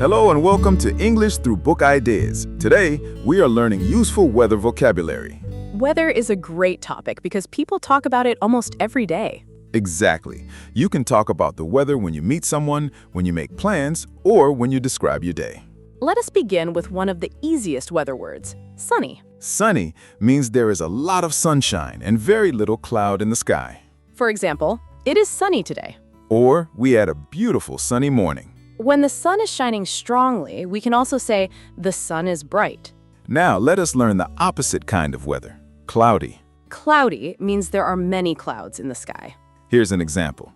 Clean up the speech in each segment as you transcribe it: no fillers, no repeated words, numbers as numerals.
Hello and welcome to English Through Book Ideas. Today, we are learning useful weather vocabulary. Weather is a great topic because people talk about it almost every day. Exactly. You can talk about the weather when you meet someone, when you make plans, or when you describe your day. Let us begin with one of the easiest weather words, sunny. Sunny means there is a lot of sunshine and very little cloud in the sky. For example, it is sunny today. Or we had a beautiful sunny morning. When the sun is shining strongly, we can also say the sun is bright. Now let us learn the opposite kind of weather, cloudy. Cloudy means there are many clouds in the sky. Here's an example.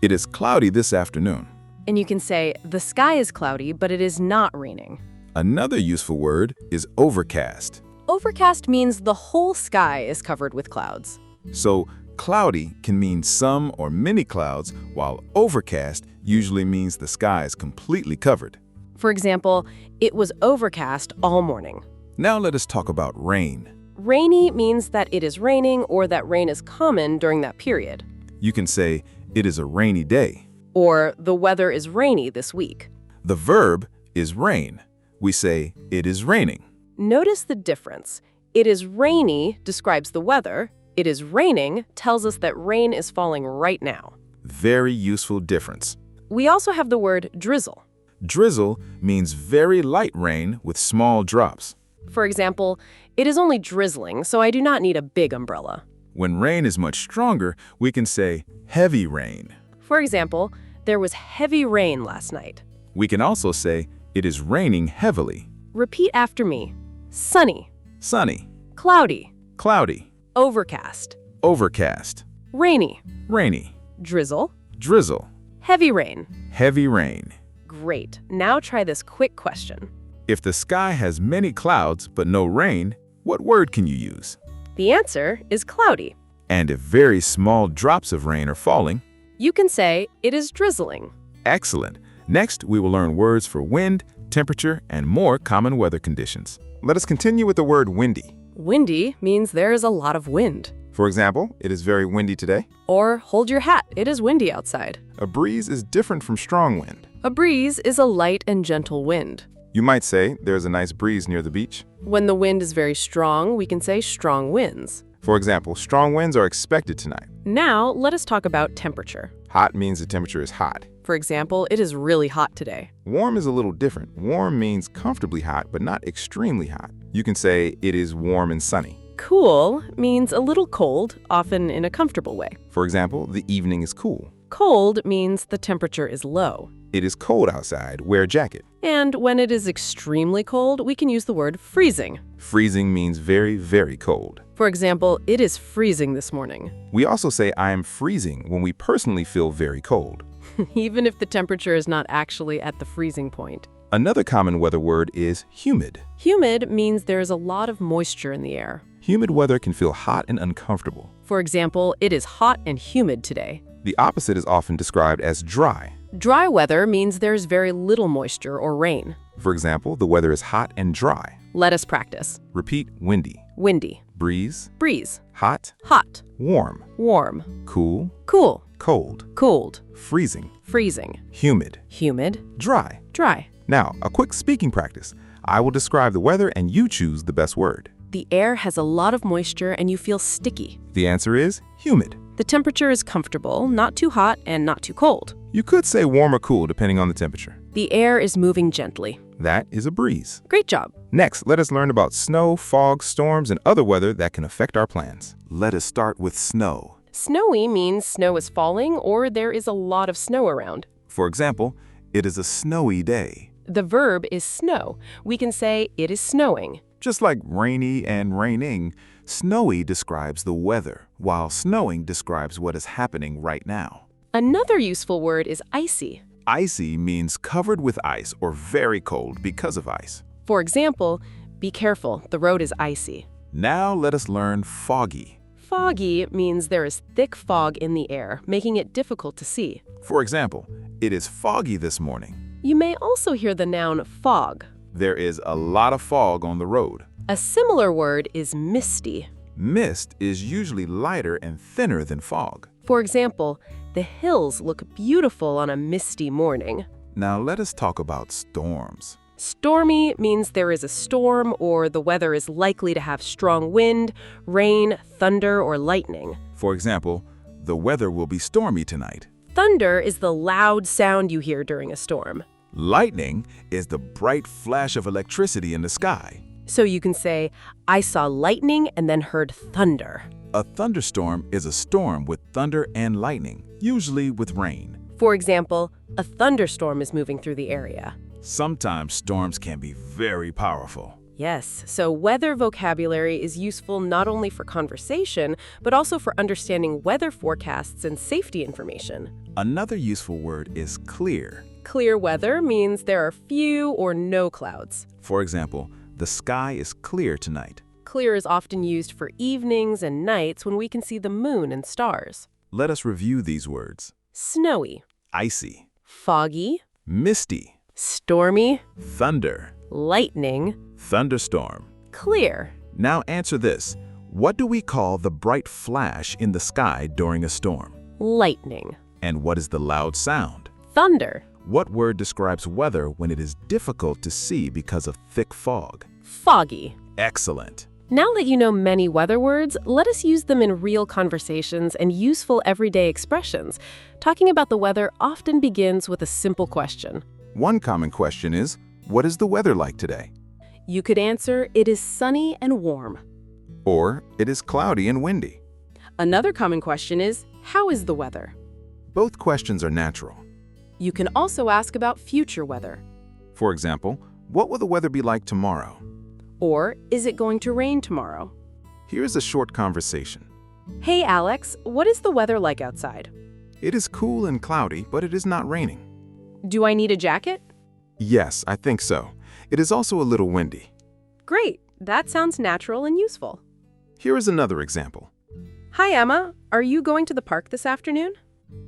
It is cloudy this afternoon. And you can say the sky is cloudy, but it is not raining. Another useful word is overcast. Overcast means the whole sky is covered with clouds. So cloudy can mean some or many clouds, while overcast usually means the sky is completely covered. For example, it was overcast all morning. Now let us talk about rain. Rainy means that it is raining or that rain is common during that period. You can say, it is a rainy day. Or the weather is rainy this week. The verb is rain. We say, it is raining. Notice the difference. It is rainy describes the weather. It is raining tells us that rain is falling right now. Very useful difference. We also have the word drizzle. Drizzle means very light rain with small drops. For example, it is only drizzling, so I do not need a big umbrella. When rain is much stronger, we can say heavy rain. For example, there was heavy rain last night. We can also say it is raining heavily. Repeat after me. Sunny, Sunny, cloudy, cloudy, overcast, overcast, rainy, rainy, drizzle, drizzle, heavy rain. heavy rain. Great. Now try this quick question. If the sky has many clouds but no rain, what word can you use? The answer is cloudy. And if very small drops of rain are falling, You can say it is drizzling. excellent. Next, we will learn words for wind, temperature, and more common weather conditions. Let us continue with the word windy. Windy means there is a lot of wind. For example, it is very windy today. Or hold your hat, it is windy outside. A breeze is different from strong wind. A breeze is a light and gentle wind. You might say there's a nice breeze near the beach. When the wind is very strong, we can say strong winds. For example, strong winds are expected tonight. Now, let us talk about temperature. Hot means the temperature is hot. For example, it is really hot today. Warm is a little different. Warm means comfortably hot, but not extremely hot. You can say it is warm and sunny. Cool means a little cold, often in a comfortable way. For example, the evening is cool. Cold means the temperature is low. It is cold outside. Wear a jacket. And when it is extremely cold, we can use the word freezing. Freezing means very, very cold. For example, it is freezing this morning. We also say I am freezing when we personally feel very cold. Even if the temperature is not actually at the freezing point. Another common weather word is humid. Humid means there is a lot of moisture in the air. Humid weather can feel hot and uncomfortable. For example, it is hot and humid today. The opposite is often described as dry. Dry weather means there's very little moisture or rain. For example, the weather is hot and dry. Let us practice. Repeat, windy, Windy, breeze, breeze, hot, hot, warm, warm, cool, cool, cold, cold, freezing, freezing, humid, humid, dry. dry. Now, a quick speaking practice. I will describe the weather and you choose the best word. The air has a lot of moisture and you feel sticky. The answer is humid. The temperature is comfortable, not too hot and not too cold. You could say warm or cool depending on the temperature. The air is moving gently. That is a breeze. Great job. Next, let us learn about snow, fog, storms, and other weather that can affect our plans. Let us start with snow. Snowy means snow is falling or there is a lot of snow around. For example, it is a snowy day. The verb is snow. We can say it is snowing. Just like rainy and raining, snowy describes the weather, while snowing describes what is happening right now. Another useful word is icy. Icy means covered with ice or very cold because of ice. For example, be careful, the road is icy. Now let us learn foggy. Foggy means there is thick fog in the air, making it difficult to see. For example, it is foggy this morning. You may also hear the noun fog. There is a lot of fog on the road. A similar word is misty. Mist is usually lighter and thinner than fog. For example, the hills look beautiful on a misty morning. Now let us talk about storms. Stormy means there is a storm or the weather is likely to have strong wind, rain, thunder, or lightning. For example, the weather will be stormy tonight. Thunder is the loud sound you hear during a storm. Lightning is the bright flash of electricity in the sky. So you can say, I saw lightning and then heard thunder. A thunderstorm is a storm with thunder and lightning, usually with rain. For example, a thunderstorm is moving through the area. Sometimes storms can be very powerful. Yes, so weather vocabulary is useful not only for conversation, but also for understanding weather forecasts and safety information. Another useful word is clear. Clear weather means there are few or no clouds. For example, the sky is clear tonight. Clear is often used for evenings and nights when we can see the moon and stars. Let us review these words. Snowy, Icy, foggy, misty, stormy, thunder, lightning, thunderstorm. clear. Now answer this. What do we call the bright flash in the sky during a storm? Lightning, And what is the loud sound? thunder, What word describes weather when it is difficult to see because of thick fog? foggy. Excellent. Now that you know many weather words, let us use them in real conversations and useful everyday expressions. Talking about the weather often begins with a simple question. One common question is, what is the weather like today? You could answer, it is sunny and warm. Or, it is cloudy and windy. Another common question is, how is the weather? Both questions are natural. You can also ask about future weather. For example, what will the weather be like tomorrow? Or, is it going to rain tomorrow? Here's a short conversation. Hey Alex, what is the weather like outside? It is cool and cloudy, but it is not raining. Do I need a jacket? Yes, I think so. It is also a little windy. Great, that sounds natural and useful. Here is another example. Hi Emma, are you going to the park this afternoon?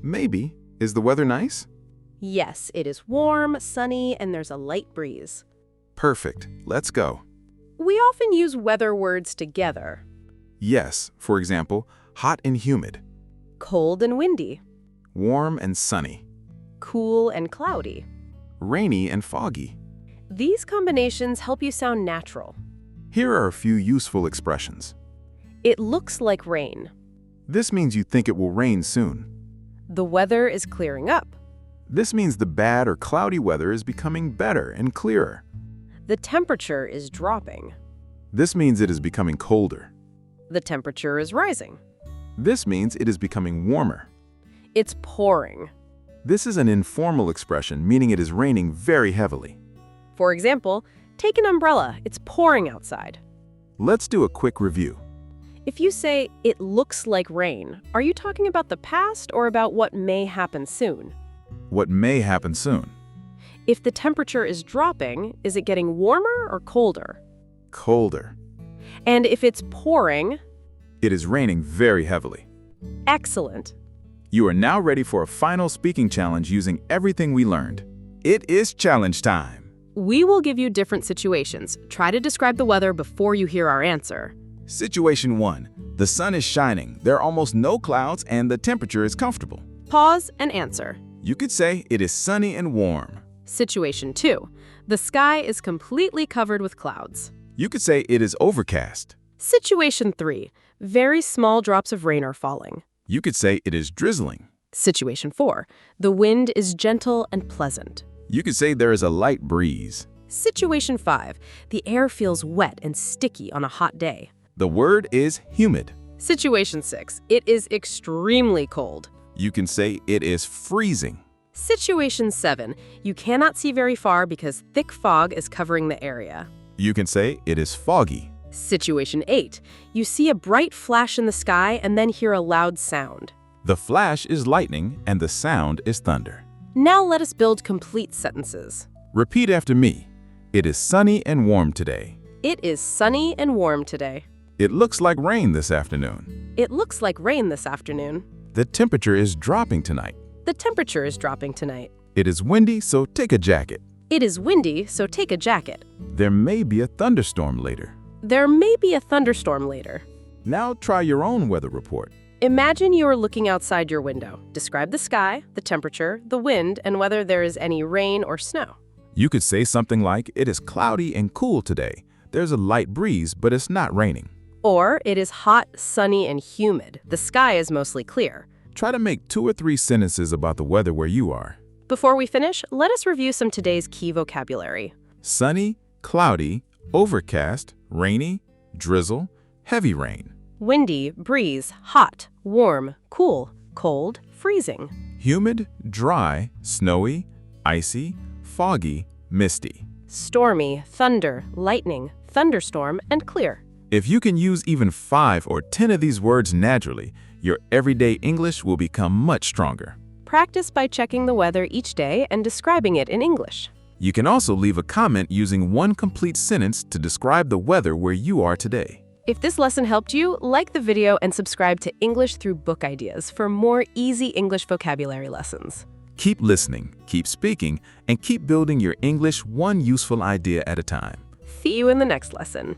Maybe. Is the weather nice? Yes, it is warm, sunny, and there's a light breeze. Perfect. Let's go. We often use weather words together. Yes, for example, hot and humid, Cold and windy, warm and sunny, cool and cloudy. rainy and foggy. These combinations help you sound natural. Here are a few useful expressions. It looks like rain. This means you think it will rain soon. The weather is clearing up. This means the bad or cloudy weather is becoming better and clearer. The temperature is dropping. This means it is becoming colder. The temperature is rising. This means it is becoming warmer. It's pouring. This is an informal expression, meaning it is raining very heavily. For example, take an umbrella. It's pouring outside. Let's do a quick review. If you say, it looks like rain, are you talking about the past or about what may happen soon? What may happen soon? If the temperature is dropping, is it getting warmer or colder? Colder. And if it's pouring, It is raining very heavily. excellent. You are now ready for a final speaking challenge using everything we learned. It is challenge time. We will give you different situations. Try to describe the weather before you hear our answer. Situation 1. The sun is shining, there are almost no clouds, and the temperature is comfortable. Pause and answer. You could say it is sunny and warm. Situation 2. The sky is completely covered with clouds. You could say it is overcast. Situation 3. Very small drops of rain are falling. You could say it is drizzling. Situation 4. The wind is gentle and pleasant. You could say there is a light breeze. Situation 5. The air feels wet and sticky on a hot day. The word is humid. Situation 6. It is extremely cold. You can say it is freezing. Situation 7. You cannot see very far because thick fog is covering the area. You can say it is foggy. Situation 8. You see a bright flash in the sky and then hear a loud sound. The flash is lightning and the sound is thunder. Now let us build complete sentences. Repeat after me. It is sunny and warm today. It is sunny and warm today. It looks like rain this afternoon. It looks like rain this afternoon. The temperature is dropping tonight. The temperature is dropping tonight. It is windy, so take a jacket. It is windy, so take a jacket. There may be a thunderstorm later. There may be a thunderstorm later. Now try your own weather report. Imagine you are looking outside your window. Describe the sky, the temperature, the wind, and whether there is any rain or snow. You could say something like, it is cloudy and cool today. There's a light breeze, but it's not raining. Or, it is hot, sunny, and humid. The sky is mostly clear. Try to make 2 or 3 sentences about the weather where you are. Before we finish, let us review some today's key vocabulary. Sunny, cloudy, overcast, rainy, drizzle, heavy rain. Windy, breeze, hot, warm, cool, cold, freezing. Humid, dry, snowy, icy, foggy, misty. Stormy, thunder, lightning, thunderstorm, and clear. If you can use even 5 or 10 of these words naturally, your everyday English will become much stronger. Practice by checking the weather each day and describing it in English. You can also leave a comment using 1 complete sentence to describe the weather where you are today. If this lesson helped you, like the video and subscribe to English Through Book Ideas for more easy English vocabulary lessons. Keep listening, keep speaking, and keep building your English one useful idea at a time. See you in the next lesson.